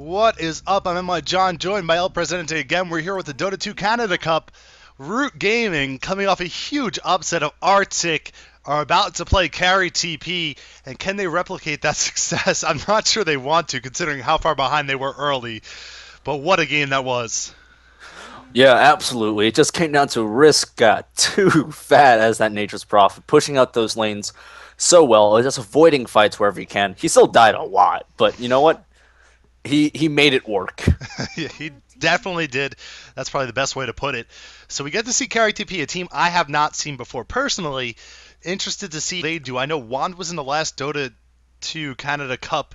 What is up? I'm NYJohn, joined by El Presidente again. We're here with the Dota 2 Canada Cup. Root Gaming, coming off a huge upset of Arctic, are about to play CarryTP, and can they replicate that success? I'm not sure they want to, considering how far behind they were early. But what a game that was. Yeah, absolutely. It just came down to Risk got too fat as that Nature's Prophet, pushing out those lanes so well, just avoiding fights wherever he can. He still died a lot, but you know what? He made it work. Yeah, he definitely did. That's probably the best way to put it. So we get to see CarryTP, a team I have not seen before. Personally, interested to see what they do. I know Wand was in the last Dota 2 Canada Cup,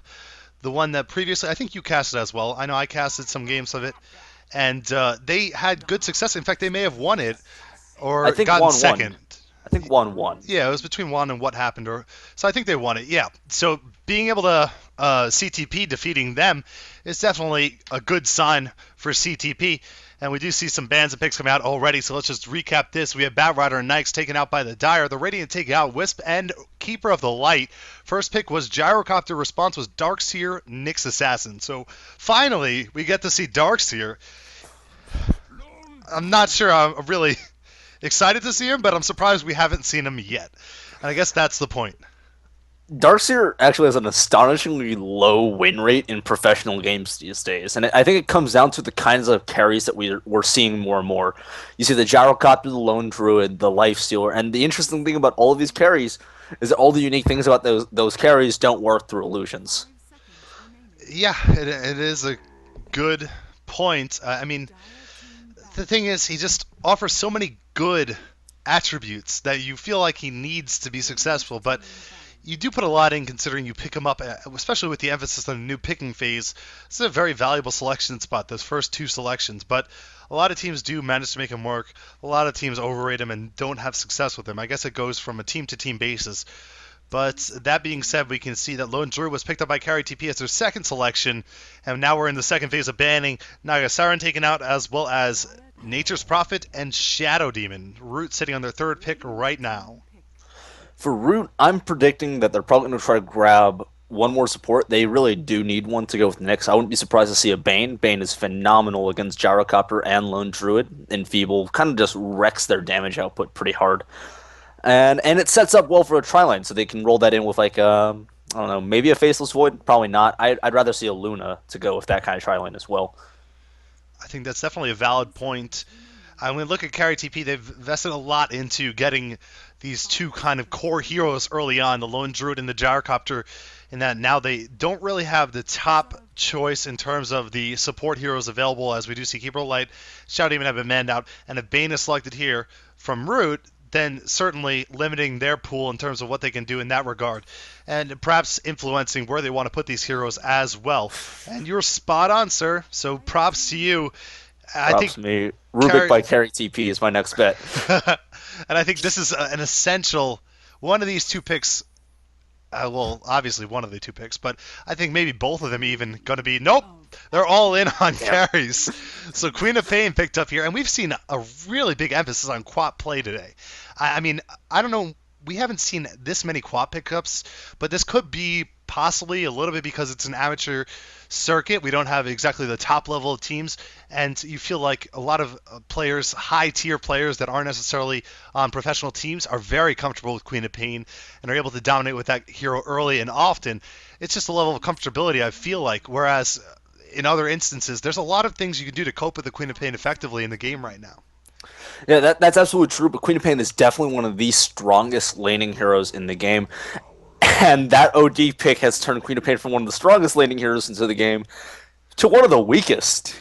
the one that previously, I think you casted as well. I know I casted some games of it, and they had good success. In fact, they may have won it I or think gotten 1-1. second. I think 1-1. Yeah, it was between Juan and what happened, or so I think they won it. Yeah, so being able to CTP defeating them is definitely a good sign for CTP. And we do see some bans and picks coming out already, so let's just recap this. We have Batrider and Nikes taken out by the Dire. The Radiant taking out Wisp and Keeper of the Light. First pick was Gyrocopter. Response was Darkseer, Nyx Assassin. So finally, we get to see Darkseer. I'm not sure I'm really excited to see him, but I'm surprised we haven't seen him yet. And I guess that's the point. Darkseer actually has an astonishingly low win rate in professional games these days, and I think it comes down to the kinds of carries that we're seeing more and more. You see the Gyrocopter, the Lone Druid, the Lifestealer, and the interesting thing about all of these carries is that all the unique things about those carries don't work through illusions. Yeah, it is a good point. I mean, the thing is, he just offers so many good attributes that you feel like he needs to be successful, but you do put a lot in considering you pick him up, especially with the emphasis on the new picking phase. It's a very valuable selection spot, those first two selections, but a lot of teams do manage to make him work. A lot of teams overrate him and don't have success with him. I guess it goes from a team-to-team basis. But that being said, we can see that Lone Druid was picked up by CarryTP as their second selection, and now we're in the second phase of banning. Nagasaran taken out, as well as Nature's Prophet and Shadow Demon. Root sitting on their third pick right now. For Root, I'm predicting that they're probably going to try to grab one more support. They really do need one to go with Nyx. I wouldn't be surprised to see a Bane. Bane is phenomenal against Gyrocopter and Lone Druid. Enfeeble kind of just wrecks their damage output pretty hard. And it sets up well for a tri-line, so they can roll that in with like, I don't know, maybe a Faceless Void? Probably not. I'd rather see a Luna to go with that kind of tri-line as well. I think that's definitely a valid point. When we look at CarryTP, they've invested a lot into getting these two kind of core heroes early on, the Lone Druid and the Gyrocopter, in that now they don't really have the top choice in terms of the support heroes available, as we do see Keeper of Light, Shadow Demon have been manned out, and if Bane is selected here from Root, then certainly limiting their pool in terms of what they can do in that regard, and perhaps influencing where they want to put these heroes as well. And you're spot on, sir, so props to you. I Props think me. Rubik by CarryTP is my next bet. and I think this is an essential one of these two picks. Well, obviously one of the two picks, but I think maybe both of them even going to be. Nope, they're all in on carries. So Queen of Pain picked up here, and we've seen a really big emphasis on quad play today. I mean, I don't know. We haven't seen this many quad pickups, but this could be possibly a little bit because it's an amateur circuit. We don't have exactly the top level of teams, and you feel like a lot of players, high tier players that aren't necessarily on professional teams, are very comfortable with Queen of Pain and are able to dominate with that hero early and often. It's just a level of comfortability, I feel like, whereas in other instances, there's a lot of things you can do to cope with the Queen of Pain effectively in the game right now. Yeah, that's absolutely true, but Queen of Pain is definitely one of the strongest laning heroes in the game. And that OD pick has turned Queen of Pain from one of the strongest laning heroes into the game to one of the weakest.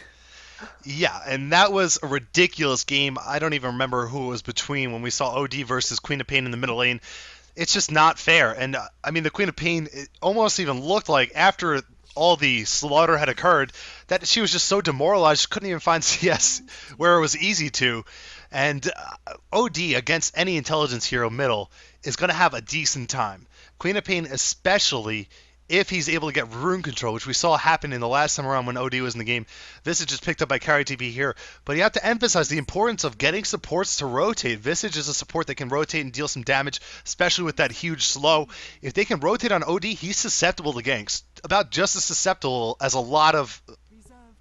Yeah, and that was a ridiculous game. I don't even remember who it was between when we saw OD versus Queen of Pain in the middle lane. It's just not fair. And I mean, the Queen of Pain, it almost even looked like after all the slaughter had occurred that she was just so demoralized she couldn't even find CS where it was easy to. And OD against any intelligence hero middle is going to have a decent time. Queen of Pain especially if he's able to get rune control, which we saw happen in the last time around when OD was in the game. Visage is picked up by CarryTP here, but you have to emphasize the importance of getting supports to rotate. Visage is a support that can rotate and deal some damage, especially with that huge slow. If they can rotate on OD, he's susceptible to ganks. about just as susceptible as a lot of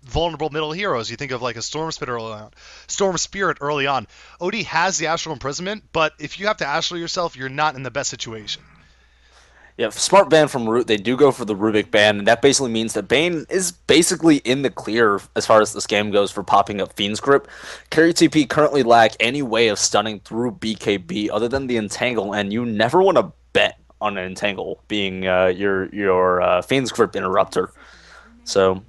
vulnerable middle heroes. You think of like a Storm Spirit early on. OD has the Astral Imprisonment, but if you have to Astral yourself, you're not in the best situation. Yeah, smart ban from Root. They do go for the Rubik ban, and that basically means that Bane is basically in the clear as far as this game goes for popping up Fiend's Grip. CarryTP currently lack any way of stunning through BKB other than the Entangle, and you never want to bet on an Entangle being your Fiend's Grip interrupter. So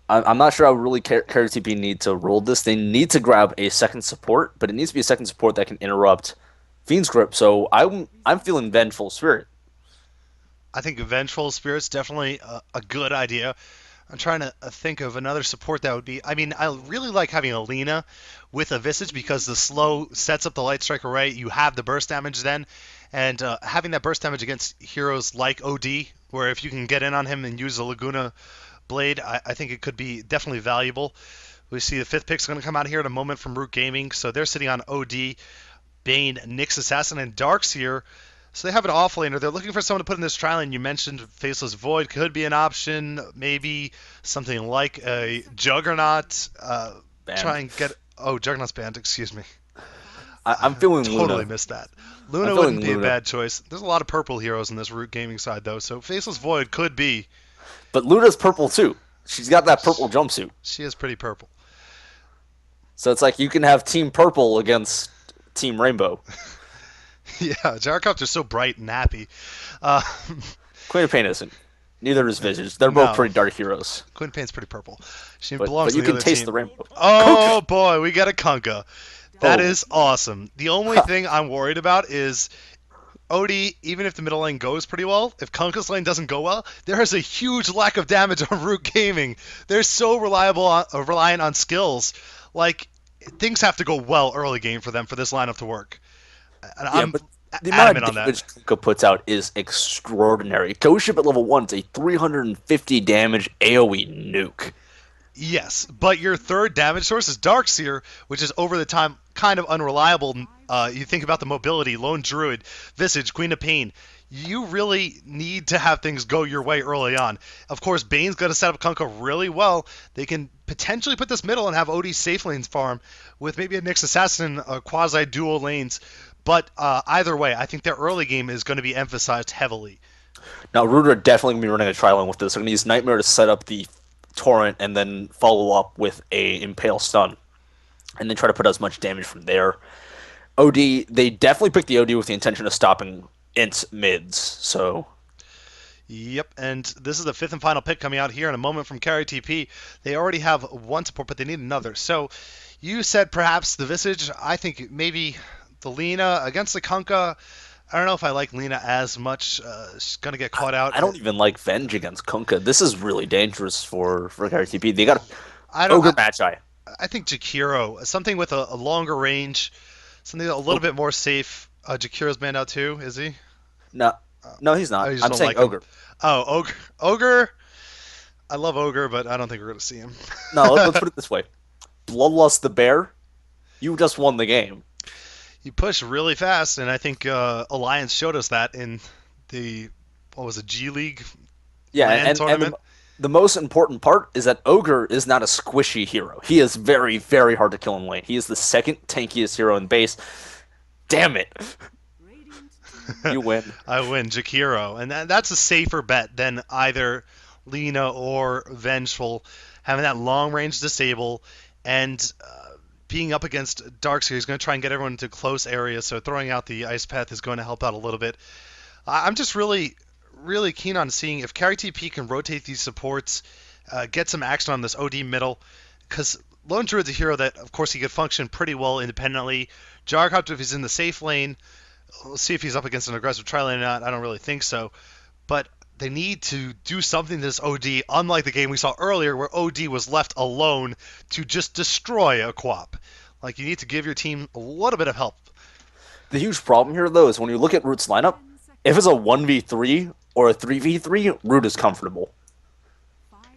I'm not sure how really CarryTP need to roll this. They need to grab a second support, but it needs to be a second support that can interrupt Fiend's Grip. So I'm feeling Vengeful Spirit. I think Vengeful Spirit's definitely a good idea. I'm trying to think of another support that would be. I mean, I really like having Alina with a Visage because the slow sets up the Light Strike Array. You have the burst damage then, and having that burst damage against heroes like OD, where if you can get in on him and use the Laguna Blade, I think it could be definitely valuable. We see the 5th pick's going to come out here in a moment from Root Gaming, so they're sitting on OD, Bane, Nyx Assassin, and Darkseer. So they have an offlaner. They're looking for someone to put in this trial, and you mentioned Faceless Void could be an option. Maybe something like a Juggernaut. Try and get... Oh, Juggernaut's banned. Excuse me. I'm feeling totally Luna. Missed that. Luna wouldn't be a bad choice. There's a lot of purple heroes in this Root Gaming side, though, so Faceless Void could be... But Luna's purple, too. She's got that purple jumpsuit. She is pretty purple. So it's like you can have Team Purple against Team Rainbow. Yeah, Gyrocopter's so bright and happy. Queen of Pain isn't. Neither is Visage. They're both pretty dark heroes. Queen of Pain's pretty purple. She but belongs you to the can other taste team. the rainbow. Oh, boy, we got a Kunkka. That is awesome. The only thing I'm worried about is OD, even if the middle lane goes pretty well, if Kunkka's lane doesn't go well, there is a huge lack of damage on Root Gaming. They're so reliant on skills. Like, things have to go well early game for them for this lineup to work. And I'm but the adamant amount of on damage that. Kunkka puts out is extraordinary. Ghost Ship at level 1 is a 350 damage AoE nuke. Yes, but your third damage source is Darkseer, which is over the time kind of unreliable. You think about the mobility, Lone Druid, Visage, Queen of Pain. You really need to have things go your way early on. Of course, Bane's got to set up Kunkka really well. They can potentially put this middle and have OD safe lanes farm with maybe a Nyx Assassin, quasi-dual lanes. But either way, I think their early game is going to be emphasized heavily. Now, Root are definitely going to be running a trial with this. They're going to use Nightmare to set up the Torrent and then follow up with a Impale Stun. And then try to put as much damage from there. OD, they definitely picked the OD with the intention of stopping int mids, so... Yep, and this is the 5th and final pick coming out here in a moment from CarryTP. They already have one support, but they need another. So, you said perhaps the Visage. I think maybe the Lina against the Kunkka. I don't know if I like Lina as much. She's going to get caught out. I don't even like Venge against Kunkka. This is really dangerous for CarryTP. They got Ogre Magi. I think Jakiro, something with a longer range, something a little bit more safe. Jakiro's banned out too, is he? No, he's not. I'm saying like Ogre. Oh, Ogre. I love Ogre, but I don't think we're going to see him. No, let's put it this way. Bloodlust the Bear, you just won the game. You push really fast, and I think Alliance showed us that in the, G League tournament? And the most important part is that Ogre is not a squishy hero. He is very, very hard to kill in lane. He is the second tankiest hero in base. Damn it. You win. I win, Jakiro. And that's a safer bet than either Lina or Vengeful. Having that long-range disable and being up against Darkseer, he's going to try and get everyone into close areas, so throwing out the Ice Path is going to help out a little bit. I'm just really keen on seeing if CarryTP can rotate these supports, get some action on this OD middle, because Lone Druid's a hero that, of course, he could function pretty well independently. Gyrocopter, if he's in the safe lane, we'll see if he's up against an aggressive tri lane or not. I don't really think so. But they need to do something to this OD, unlike the game we saw earlier where OD was left alone to just destroy a Quap. Like, you need to give your team a little bit of help. The huge problem here, though, is when you look at Root's lineup, if it's a 1v3 or a 3v3, Root is comfortable.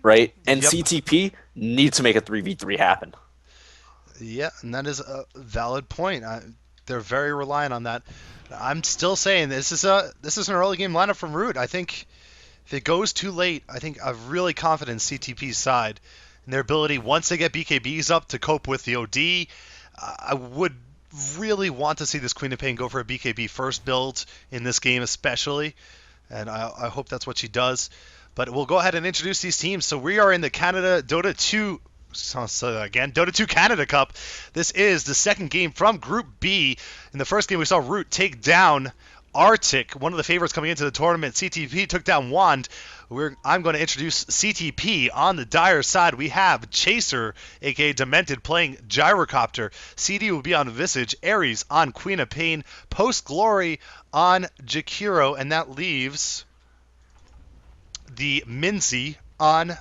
Right? And Yep. CTP needs to make a 3v3 happen. Yeah, and that is a valid point. They're very reliant on that. I'm still saying this is an early game lineup from Root. I think If it goes too late, I think I'm really confident in CTP's side and their ability, once they get BKBs up, to cope with the OD. I would really want to see this Queen of Pain go for a BKB first build in this game especially, and I hope that's what she does. But we'll go ahead and introduce these teams. So we are in the Canada Dota 2 Dota 2 Canada Cup. This is the second game from Group B. In the first game, we saw Root take down Arctic, one of the favorites coming into the tournament. CTP took down Wand. I'm going to introduce CTP. On the Dire side, we have Chaser, aka Demented, playing Gyrocopter. CD will be on Visage, Ares on Queen of Pain, Post Glory on Jakiro, and that leaves the Minzy on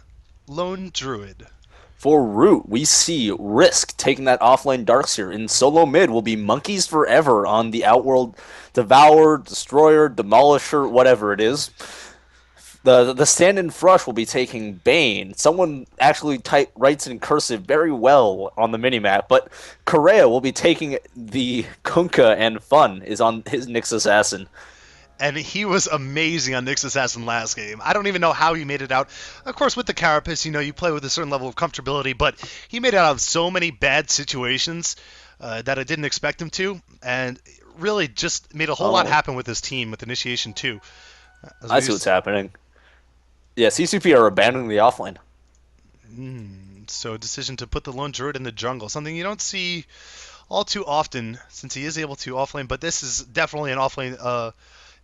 Lone Druid. For Root, we see Risk taking that offlane Darkseer. In solo mid will be Monkeys Forever on the Outworld Devourer, Destroyer, Demolisher, whatever it is. The stand-in Frush will be taking Bane. Someone actually writes in cursive very well on the minimap, but Correa will be taking the Kunkka, and Fun is on his Nyx Assassin. And he was amazing on Nyx Assassin last game. I don't even know how he made it out. Of course, with the Carapace, you play with a certain level of comfortability, but he made it out of so many bad situations that I didn't expect him to, and really just made a whole lot happen with his team, with Initiation 2. I see what's happening. Yeah, CCP are abandoning the offlane. So decision to put the Lone Druid in the jungle, something you don't see all too often, since he is able to offlane, but this is definitely an offlane,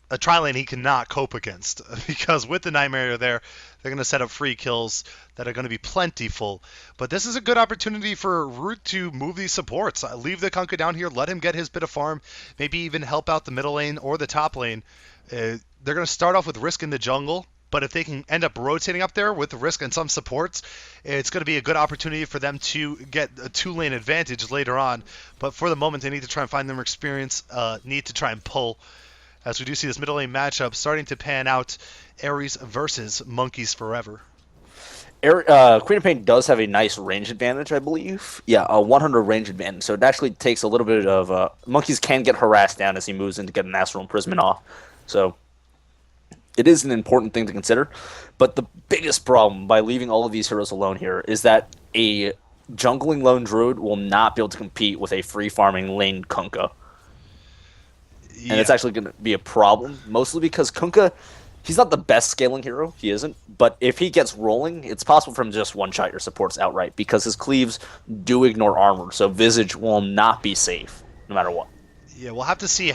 a tri-lane he cannot cope against, because with the Nightmare there, they're going to set up free kills that are going to be plentiful. But this is a good opportunity for Root to move these supports. Leave the Kunkka down here, let him get his bit of farm, maybe even help out the middle lane or the top lane. They're going to start off with Risk in the jungle, but if they can end up rotating up there with Risk and some supports, it's going to be a good opportunity for them to get a two-lane advantage later on. But for the moment, they need to try and find their experience, need to try and pull. As we do see this middle lane matchup starting to pan out, Ares versus Monkeys Forever. Queen of Pain does have a nice range advantage, I believe. Yeah, a 100 range advantage. So it actually takes a little bit of... Monkeys can get harassed down as he moves in to get an Astral Imprisonment off. So it is an important thing to consider. But the biggest problem by leaving all of these heroes alone here is that a jungling Lone Druid will not be able to compete with a free-farming lane Kunkka. Yeah. And it's actually going to be a problem, mostly because Kunkka, he's not the best scaling hero, he isn't, but if he gets rolling, it's possible for him to just one-shot your supports outright, because his cleaves do ignore armor, so Visage will not be safe, no matter what. Yeah, we'll have to see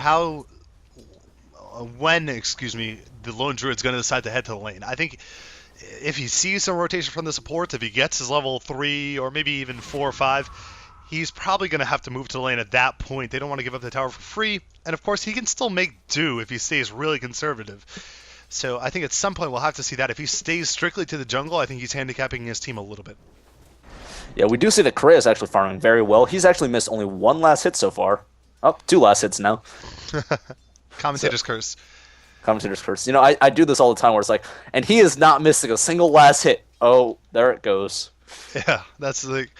when the Lone Druid's going to decide to head to the lane. I think if he sees some rotation from the supports, if he gets his level 3 or maybe even 4 or 5, he's probably going to have to move to the lane at that point. They don't want to give up the tower for free. And, of course, he can still make do if he stays really conservative. So I think at some point we'll have to see that. If he stays strictly to the jungle, I think he's handicapping his team a little bit. Yeah, we do see that Correa is actually farming very well. He's actually missed only one last hit so far. Oh, 2 last hits now. Commentator's curse. Commentator's curse. I do this all the time where it's like, and he is not missing a single last hit. Oh, there it goes. Yeah, that's like...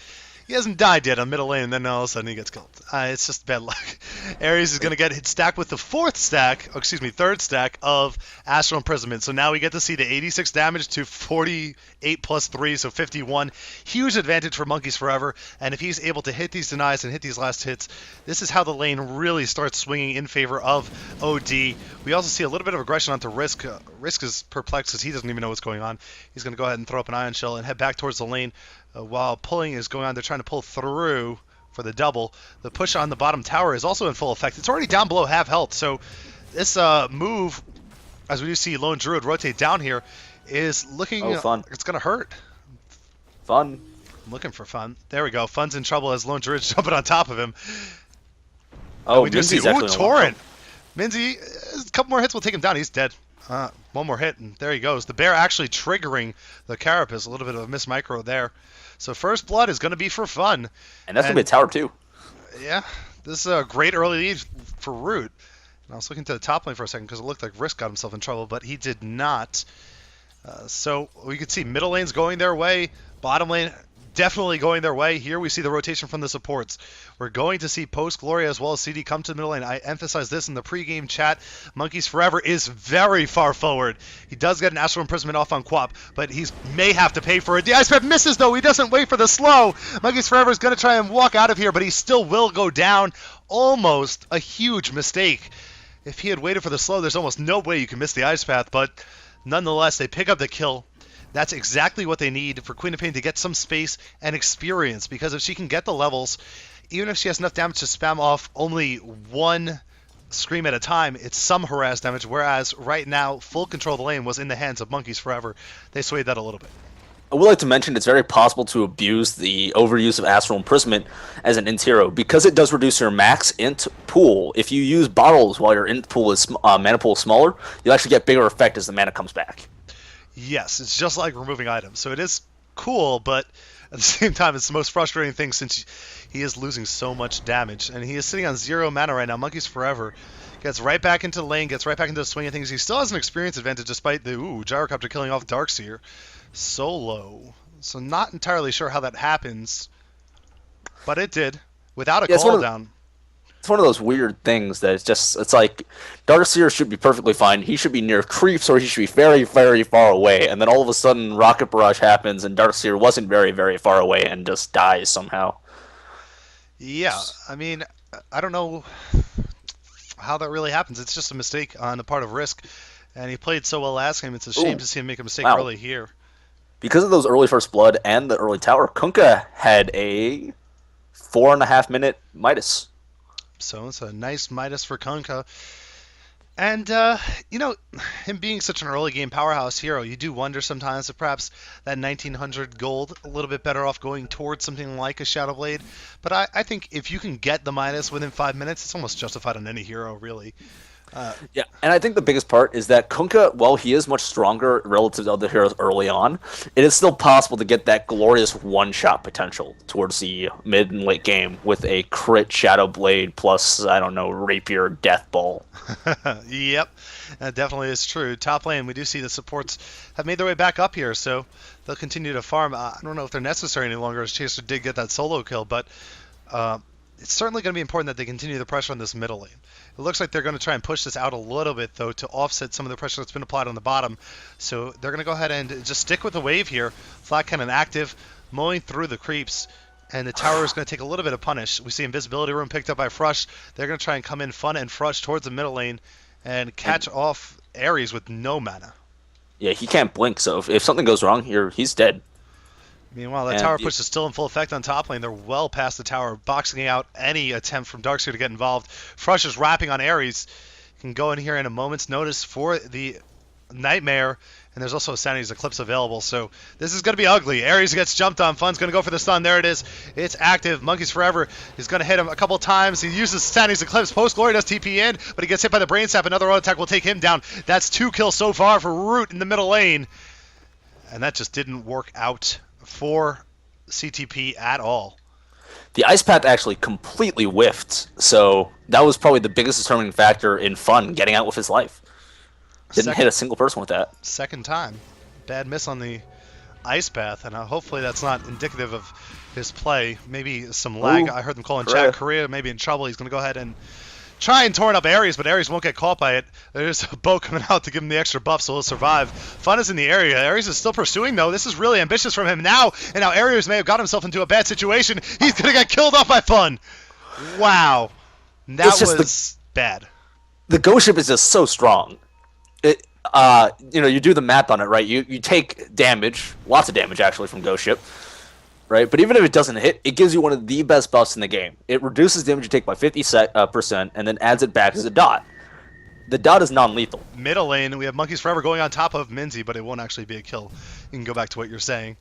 He hasn't died yet on middle lane, and then all of a sudden he gets killed. It's just bad luck. Ares is going to get hit stacked with the third stack of Astral Imprisonment. So now we get to see the 86 damage to 48 plus 3, so 51. Huge advantage for Monkeys Forever. And if he's able to hit these denies and hit these last hits, this is how the lane really starts swinging in favor of OD. We also see a little bit of aggression onto Risk. Risk is perplexed because he doesn't even know what's going on. He's going to go ahead and throw up an Ion Shell and head back towards the lane. While pulling is going on, they're trying to pull through for the double. The push on the bottom tower is also in full effect. It's already down below half health, so this move, as we do see Lone Druid rotate down here, is looking... fun. It's going to hurt. Fun. I'm looking for Fun. There we go. Fun's in trouble as Lone Druid's jumping on top of him. Oh, we do see... Ooh, Torrent! Minzy, a couple more hits will take him down. He's dead. One more hit, and there he goes. The bear actually triggering the Carapace. A little bit of a miss micro there. So first blood is going to be for Fun. And that's going to be a tower, too. Yeah, this is a great early lead for Root. And I was looking to the top lane for a second because it looked like Risk got himself in trouble, but he did not. So we could see middle lane's going their way. Bottom lane definitely going their way. Here we see the rotation from the supports. We're going to see Post Gloria as well as CD come to the middle lane. I emphasize this in the pregame chat. Monkeys Forever is very far forward. He does get an Astral Imprisonment off on Quap, but he may have to pay for it. The Ice Path misses, though. He doesn't wait for the slow. Monkeys Forever is going to try and walk out of here, but he still will go down. Almost a huge mistake. If he had waited for the slow, there's almost no way you can miss the Ice Path, but nonetheless, they pick up the kill. That's exactly what they need for Queen of Pain to get some space and experience, because if she can get the levels, even if she has enough damage to spam off only one Scream at a time, it's some harass damage, whereas right now, full control of the lane was in the hands of Monkeys Forever. They swayed that a little bit. I would like to mention it's very possible to abuse the overuse of Astral Imprisonment as an int hero because it does reduce your max int pool. If you use bottles while your int pool is mana pool is smaller, you'll actually get bigger effect as the mana comes back. Yes, it's just like removing items. So it is cool, but at the same time, it's the most frustrating thing since he is losing so much damage. And he is sitting on 0 mana right now. Monkeys Forever gets right back into the lane, gets right back into the swing of things. He still has an experience advantage despite the Gyrocopter killing off Darkseer solo. So not entirely sure how that happens, but it did without a cooldown. It's one of those weird things that it's like Darkseer should be perfectly fine. He should be near creeps or he should be very, very far away. And then all of a sudden Rocket Barrage happens and Darkseer wasn't very, very far away and just dies somehow. Yeah, I mean, I don't know how that really happens. It's just a mistake on the part of Risk. And he played so well last game, it's a shame to see him make a mistake early here. Because of those early First Blood and the early Tower, Kunkka had a 4.5 minute Midas. So it's a nice Midas for Kunkka. And, him being such an early game powerhouse hero, you do wonder sometimes if perhaps that 1900 gold a little bit better off going towards something like a Shadowblade. But I think if you can get the Midas within 5 minutes, it's almost justified on any hero, really. Yeah, and I think the biggest part is that Kunkka, while he is much stronger relative to other heroes early on, it is still possible to get that glorious one-shot potential towards the mid and late game with a crit Shadow Blade plus, I don't know, Rapier Death Ball. Yep, that definitely is true. Top lane, we do see the supports have made their way back up here, so they'll continue to farm. I don't know if they're necessary any longer, as Chaser did get that solo kill, but it's certainly going to be important that they continue the pressure on this middle lane. It looks like they're going to try and push this out a little bit, though, to offset some of the pressure that's been applied on the bottom. So they're going to go ahead and just stick with the wave here. Flat Cannon active, mowing through the creeps, and the tower is going to take a little bit of punish. We see Invisibility Room picked up by Frush. They're going to try and come in Fun and Frush towards the middle lane and catch off Ares with no mana. Yeah, he can't blink, so if something goes wrong here, he's dead. Meanwhile, that tower push is still in full effect on top lane. They're well past the tower, boxing out any attempt from Darkseer to get involved. Frush is wrapping on Ares. Can go in here in a moment's notice for the Nightmare, and there's also a Sanity's Eclipse available, so this is going to be ugly. Ares gets jumped on. Fun's going to go for the stun. There it is. It's active. Monkeys Forever is going to hit him a couple times. He uses Sanity's Eclipse. Post Glory does TP in, but he gets hit by the Brain Sap. Another auto attack will take him down. That's 2 kills so far for Root in the middle lane, and that just didn't work out for CTP at all. The Ice Path actually completely whiffed, so that was probably the biggest determining factor in Fun getting out with his life. Didn't hit a single person with that. Second time. Bad miss on the Ice Path, and hopefully that's not indicative of his play. Maybe some lag. I heard them call in chat. Korea maybe in trouble. He's going to go ahead and try and torn up Ares, but Ares won't get caught by it. There's a bow coming out to give him the extra buff, so he'll survive. Fun is in the area. Ares is still pursuing, though. This is really ambitious from him now, and now Ares may have got himself into a bad situation. He's going to get killed off by Fun. Wow. That was bad. The Ghost Ship is just so strong. You do the math on it, right? You take damage, lots of damage, actually, from Ghost Ship. Right, but even if it doesn't hit, it gives you one of the best buffs in the game. It reduces damage you take by 50% and then adds it back as a dot. The dot is non-lethal. Middle lane, we have Monkeys Forever going on top of Minzy, but it won't actually be a kill. You can go back to what you're saying.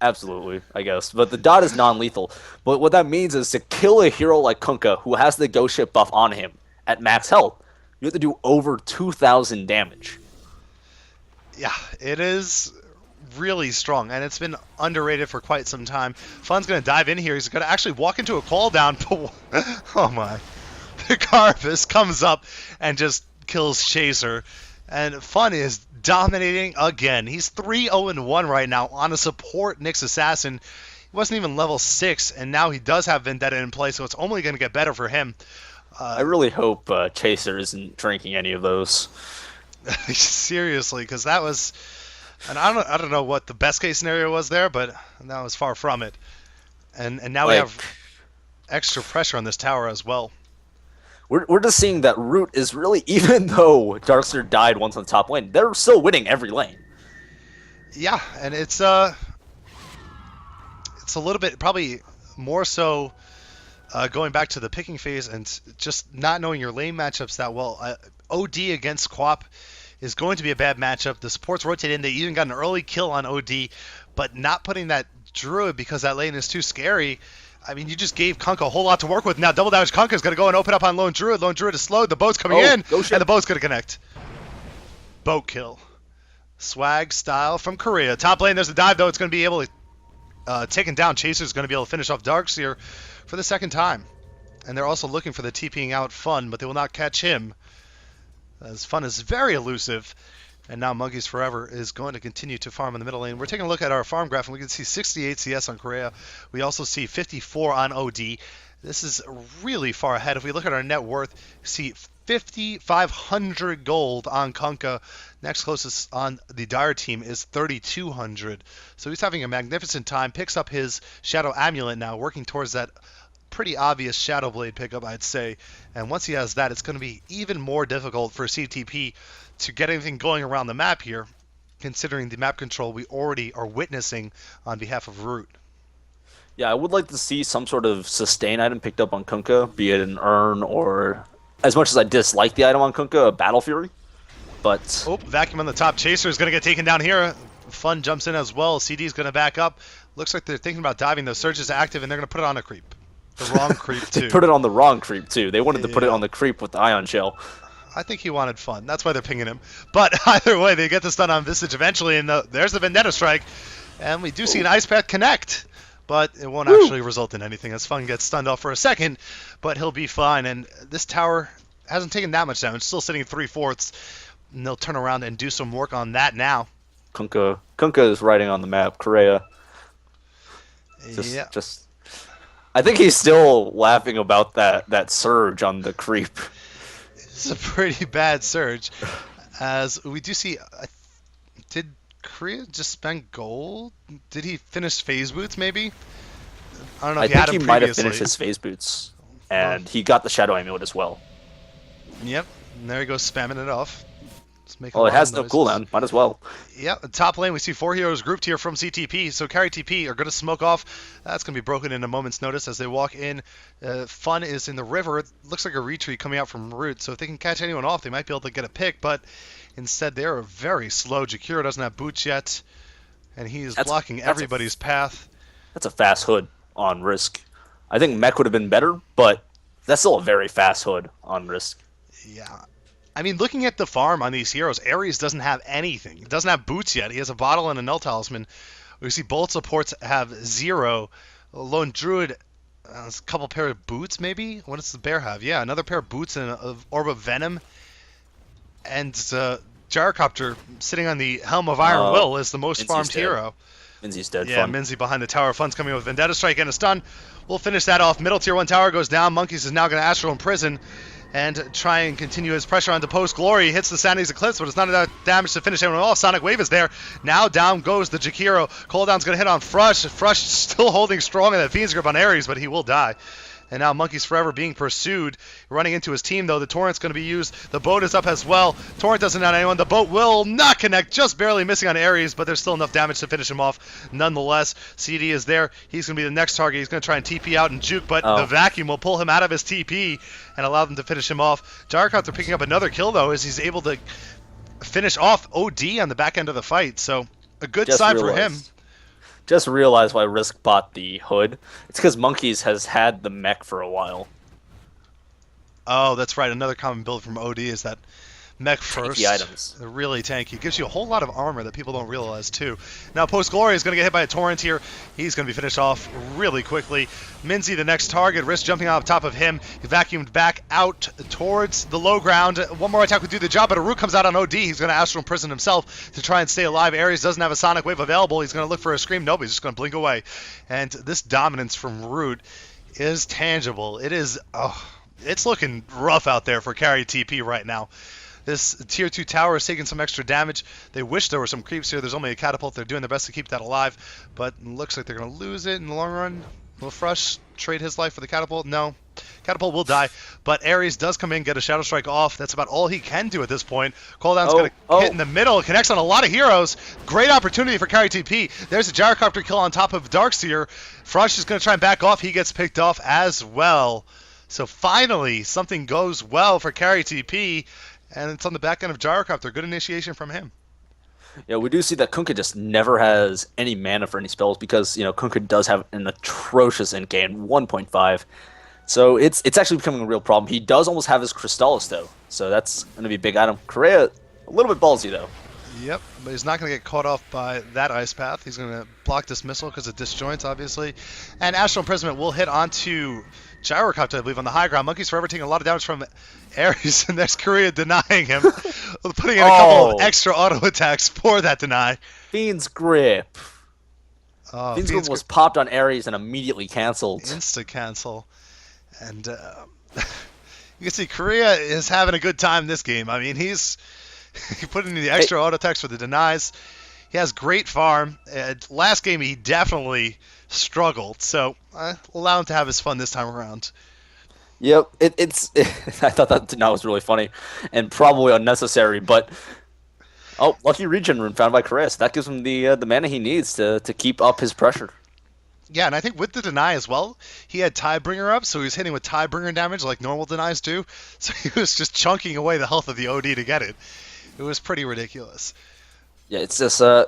Absolutely, I guess. But the dot is non-lethal. But what that means is to kill a hero like Kunkka, who has the Ghost Ship buff on him, at max health, you have to do over 2,000 damage. Yeah, it is really strong, and it's been underrated for quite some time. Fun's going to dive in here. He's going to actually walk into a call down. Oh my. The Carapace comes up and just kills Chaser. And Fun is dominating again. He's 3-0-1 right now on a support Nyx Assassin. wasn't even level 6, and now he does have Vendetta in play, so it's only going to get better for him. I really hope Chaser isn't drinking any of those. Seriously, because that was, and I don't know what the best case scenario was there, but that was far from it. And now we Like, have extra pressure on this tower as well. we're just seeing that Root is really, even though Darkster died once on the top lane, they're still winning every lane. Yeah, and it's a little bit probably more so going back to the picking phase and just not knowing your lane matchups that well. OD against Quap is going to be a bad matchup. The supports rotate in. They even got an early kill on OD, but not putting that Druid because that lane is too scary. I mean, you just gave Kunkka a whole lot to work with. Now double damage Kunkka is going to go and open up on Lone Druid. Lone Druid is slowed. The boat's coming in, and the boat's going to connect. Boat kill. Swag style from Korea. Top lane, there's a dive, though. It's going to be able to taken down. Chaser's going to be able to finish off Darkseer for the second time. And they're also looking for the TPing out Fun, but they will not catch him. As Fun is very elusive. And now Monkeys Forever is going to continue to farm in the middle lane. We're taking a look at our farm graph, and we can see 68 CS on Korea. We also see 54 on OD. This is really far ahead. If we look at our net worth, see 5,500 gold on Kunkka. Next closest on the Dire team is 3,200. So he's having a magnificent time. Picks up his Shadow Amulet now, working towards that pretty obvious Shadow Blade pickup, I'd say. And once he has that, it's going to be even more difficult for CTP to get anything going around the map here, considering the map control we already are witnessing on behalf of Root. Yeah, I would like to see some sort of sustain item picked up on Kunkka, be it an urn or, as much as I dislike the item on Kunkka, a Battle Fury. But vacuum on the top. Chaser is going to get taken down here. Fun jumps in as well. CD is going to back up. Looks like they're thinking about diving. The Surge is active, and they're going to put it on a creep. The wrong creep, too. They put it on the wrong creep, too. They wanted to put it on the creep with the Ion Shell. I think he wanted Fun. That's why they're pinging him. But either way, they get the stun on Visage eventually, and there's the Vendetta Strike. And we do see an Ice Path connect, but it won't actually result in anything as Fun gets stunned off for a second, but he'll be fine. And this tower hasn't taken that much damage, still sitting at 3/4. And they'll turn around and do some work on that now. Kunkka is riding on the map. Korea. I think he's still laughing about that surge on the creep. It's a pretty bad surge, as we do see. Did Korea just spend gold? Did he finish phase boots? Maybe. I don't know. If I think he might have previously. finished his phase boots, and he got the Shadow Amulet as well. Yep, and there he goes spamming it off. Well, it has no cooldown. Might as well. Yeah, top lane, we see 4 heroes grouped here from CTP. So CarryTP are going to smoke off. That's going to be broken in a moment's notice as they walk in. Fun is in the river. It looks like a retreat coming out from Root. So if they can catch anyone off, they might be able to get a pick. But instead, they're very slow. Jakiro doesn't have boots yet. And he's blocking everybody's path. That's a fast hood on Risk. I think Mech would have been better, but that's still a very fast hood on Risk. Yeah. I mean, looking at the farm on these heroes, Ares doesn't have anything. He doesn't have boots yet. He has a bottle and a null talisman. We see both supports have 0. Lone Druid has a couple pair of boots, maybe? What does the bear have? Yeah, another pair of boots and an Orb of Venom. And Gyrocopter sitting on the Helm of Iron Will is the most farmed hero. Minzy's dead. Yeah, Minzy behind the tower. Fun's coming with Vendetta Strike and a stun. We'll finish that off. Middle tier 1 tower goes down. Monkeys is now going to Astral Imprison and try and continue his pressure onto Post Glory. Hits the Sandy's Eclipse, but it's not enough damage to finish anyone off. Sonic Wave is there. Now down goes the Jakiro. Cooldown's going to hit on Frush. Frush still holding strong in that Fiend's Grip on Ares, but he will die. And now Monkeys Forever being pursued. Running into his team, though. The Torrent's going to be used. The boat is up as well. Torrent doesn't have anyone. The boat will not connect. Just barely missing on Ares, but there's still enough damage to finish him off. Nonetheless, CD is there. He's going to be the next target. He's going to try and TP out and juke, but the vacuum will pull him out of his TP and allow them to finish him off. Gyrocopter picking up another kill, though, as he's able to finish off OD on the back end of the fight. So a good sign for him. Just realized why Risk bought the hood. It's because Monkeys has had the mech for a while. Oh, that's right. Another common build from OD is that Mech first. Tanky items. Really tanky. Gives you a whole lot of armor that people don't realize, too. Now, Post-Glory is going to get hit by a Torrent here. He's going to be finished off really quickly. Minzy, the next target. Risk jumping on top of him. He vacuumed back out towards the low ground. One more attack would do the job, but a Root comes out on OD. He's going to Astral Imprison himself to try and stay alive. Ares doesn't have a Sonic Wave available. He's going to look for a Scream. Nope, he's just going to blink away. And this dominance from Root is tangible. It is... it's looking rough out there for CarryTP right now. This tier 2 tower is taking some extra damage. They wish there were some creeps here. There's only a catapult. They're doing their best to keep that alive, but it looks like they're going to lose it in the long run. Will Frush trade his life for the catapult? No. Catapult will die, but Ares does come in, get a Shadow Strike off. That's about all he can do at this point. Cooldown's going to hit in the middle. It connects on a lot of heroes. Great opportunity for CarryTP. There's a Gyrocopter kill on top of Darkseer. Frush is going to try and back off. He gets picked off as well. So finally, something goes well for CarryTP. And it's on the back end of Gyrocopter. Good initiation from him. Yeah, we do see that Kunkka just never has any mana for any spells because, Kunkka does have an atrocious int gain, 1.5. So it's actually becoming a real problem. He does almost have his Crystallis, though. So that's going to be a big item. Correa, a little bit ballsy, though. Yep, but he's not going to get caught off by that Ice Path. He's going to block this missile because it disjoints, obviously. And Astral Imprisonment will hit onto Gyrocopter, I believe, on the high ground. Monkey's Forever taking a lot of damage from Ares, and there's Correa denying him. Putting in a couple of extra auto attacks for that deny. Fiend's Grip. Oh, Fiend's Grip was popped on Ares and immediately canceled. Insta cancel. And you can see Correa is having a good time this game. I mean, he put in the extra auto attacks for the denies. He has great farm. Last game, he definitely struggled. So allow him to have his fun this time around. Yep, I thought that deny was really funny and probably unnecessary, but lucky regen rune found by Chris. That gives him the mana he needs to keep up his pressure. Yeah, and I think with the deny as well, he had Tidebringer up, so he was hitting with Tidebringer damage like normal denies do. So he was just chunking away the health of the OD to get it. It was pretty ridiculous. Yeah, it's just and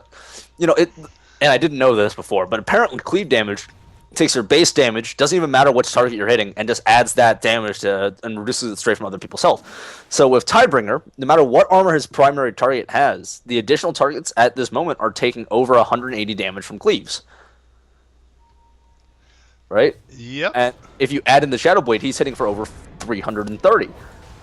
I didn't know this before, but apparently cleave damage takes your base damage, doesn't even matter which target you're hitting, and just adds that damage and reduces it straight from other people's health. So with Tidebringer, no matter what armor his primary target has, the additional targets at this moment are taking over 180 damage from cleaves. Right? Yep. And if you add in the Shadow Blade, he's hitting for over 330.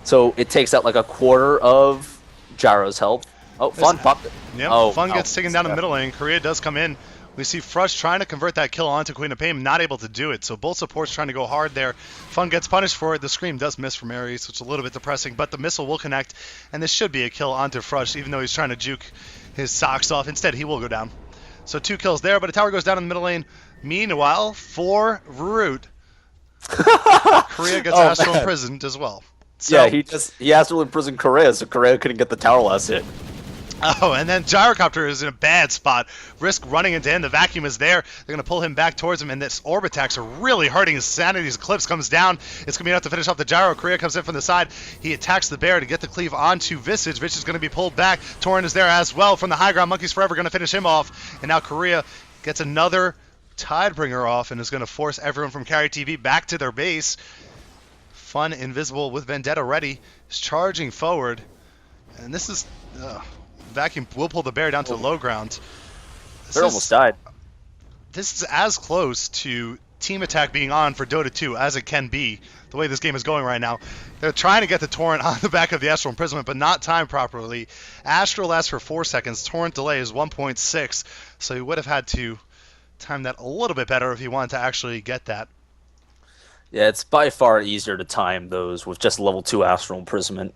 So it takes out like a quarter of Gyro's health. Oh, Fun popped it. Yep, Fun gets taken down in the middle lane. Correa does come in. We see Frush trying to convert that kill onto Queen of Pain, not able to do it. So both supports trying to go hard there. Fun gets punished for it. The Scream does miss from Ares, which is a little bit depressing, but the missile will connect, and this should be a kill onto Frush, even though he's trying to juke his socks off. Instead, he will go down. So 2 kills there, but a tower goes down in the middle lane. Meanwhile, for Root, Correa gets Astral Imprisoned as well. So, yeah, he Astral Imprisoned Correa, so Correa couldn't get the tower last hit. Oh, and then Gyrocopter is in a bad spot. Risk running into him. The vacuum is there. They're going to pull him back towards him, and this orb attacks are really hurting his sanity. His Eclipse comes down. It's going to be enough to finish off the Gyro. Correa comes in from the side. He attacks the bear to get the cleave onto Visage. Visage is going to be pulled back. Torrent is there as well from the high ground. Monkey's Forever going to finish him off. And now Correa gets another Tidebringer off and is going to force everyone from CarryTP back to their base. Fun Invisible with Vendetta ready. Is charging forward. And this is... Vacuum will pull the bear down to low ground. Bear almost died. This is as close to team attack being on for Dota 2 as it can be, the way this game is going right now. They're trying to get the Torrent on the back of the Astral Imprisonment, but not timed properly. Astral lasts for 4 seconds. Torrent delay is 1.6, so he would have had to time that a little bit better if he wanted to actually get that. Yeah, it's by far easier to time those with just level 2 Astral Imprisonment.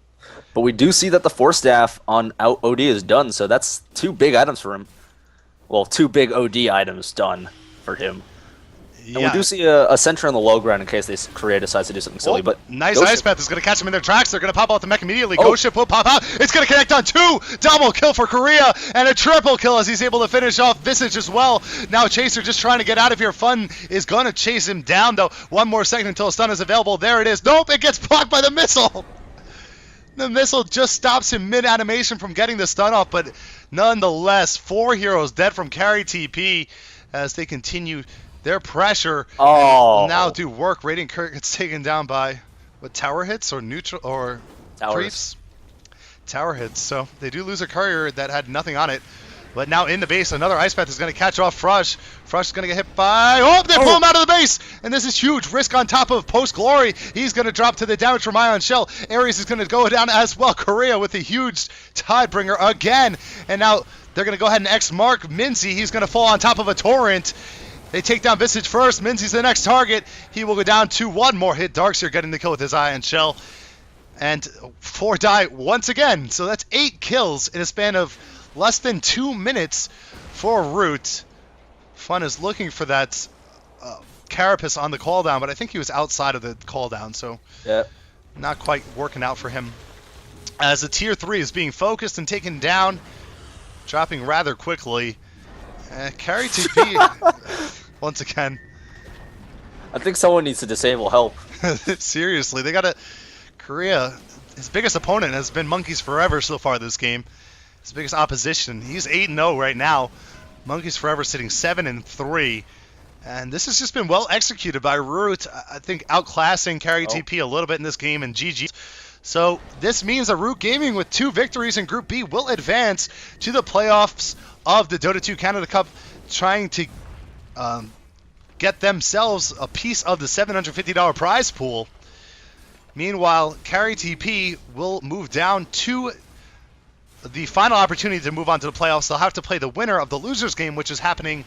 But we do see that the Force Staff on OD is done, so that's 2 big items for him. Well, 2 big OD items done for him. Yeah. And we do see a Sentry on the low ground in case Correa decides to do something silly. But nice Ice Path is going to catch him in their tracks. They're going to pop out the mech immediately. Ghost Ship will pop out. It's going to connect on 2. Double kill for Correa and a triple kill as he's able to finish off Visage as well. Now Chaser just trying to get out of here. Fun is going to chase him down, though. 1 more second until a stun is available. There it is. Nope, it gets blocked by the missile. The missile just stops him mid-animation from getting the stun off, but nonetheless, 4 heroes dead from CarryTP as they continue their pressure. Oh. Now do work. Radiant Kirk gets taken down by what, tower hits or neutral or creeps? tower hits. So they do lose a courier that had nothing on it. But now in the base, another Ice Path is going to catch off Frush. Frush is going to get hit by... Oh, they pull him out of the base! And this is huge. Risk on top of Post Glory. He's going to drop to the damage from Ion Shell. Ares is going to go down as well. Korea with a huge Tidebringer again. And now they're going to go ahead and X-mark Minzy. He's going to fall on top of a Torrent. They take down Visage first. Minzy's the next target. He will go down to one more hit. Darkseer getting the kill with his Ion Shell. And 4 die once again. So that's 8 kills in a span of less than 2 minutes for Root. Fun is looking for that Carapace on the cooldown, but I think he was outside of the cooldown, so not quite working out for him. As the tier 3 is being focused and taken down, dropping rather quickly. CarryTP, once again. I think someone needs to disable help. Seriously, they got to... Korea, his biggest opponent has been Monkeys Forever so far this game. His biggest opposition. He's 8-0 right now. Monkeys Forever sitting 7-3. And this has just been well executed by Root. I think outclassing CarryTP a little bit in this game and GG. So this means that Root Gaming with 2 victories in Group B will advance to the playoffs of the Dota 2 Canada Cup, trying to get themselves a piece of the $750 prize pool. Meanwhile, CarryTP will move down to the final opportunity to move on to the playoffs. They'll have to play the winner of the losers game, which is happening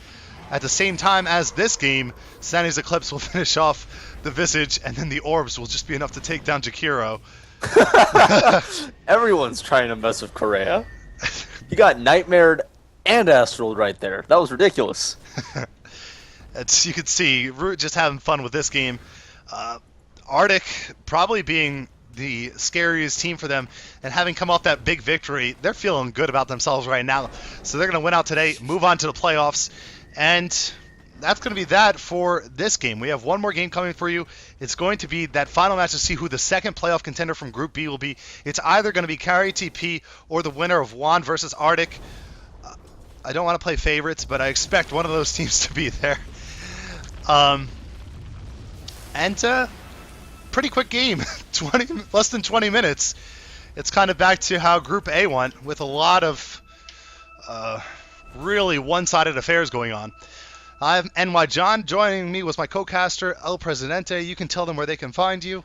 at the same time as this game. Sandy's Eclipse will finish off the Visage, and then the Orbs will just be enough to take down Jakiro. Everyone's trying to mess with Korea. You got Nightmared and Astral right there. That was ridiculous. You could see Root just having fun with this game. Arctic probably being the scariest team for them, and having come off that big victory, they're feeling good about themselves right now. So they're going to win out today, move on to the playoffs, and that's going to be that for this game. We have one more game coming for you. It's going to be that final match to see who the second playoff contender from Group B will be. It's either going to be CarryTP or the winner of Juan versus Arctic. I don't want to play favorites, but I expect one of those teams to be there. Pretty quick game, less than 20 minutes. It's kind of back to how Group A went, with a lot of really one-sided affairs going on. I'm NYJohn. Joining me was my co-caster, El Presidente. You can tell them where they can find you.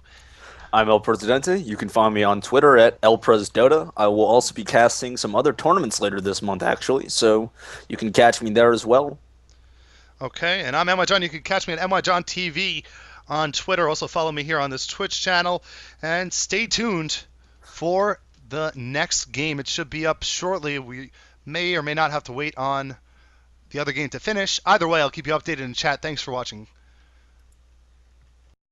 I'm El Presidente. You can find me on Twitter at ElPresDota. I will also be casting some other tournaments later this month, actually, so you can catch me there as well. Okay, and I'm NYJohn. You can catch me at NYJohnTV on Twitter. Also follow me here on this Twitch channel, and stay tuned for the next game. It should be up shortly. We may or may not have to wait on the other game to finish. Either way, I'll keep you updated in chat. Thanks for watching.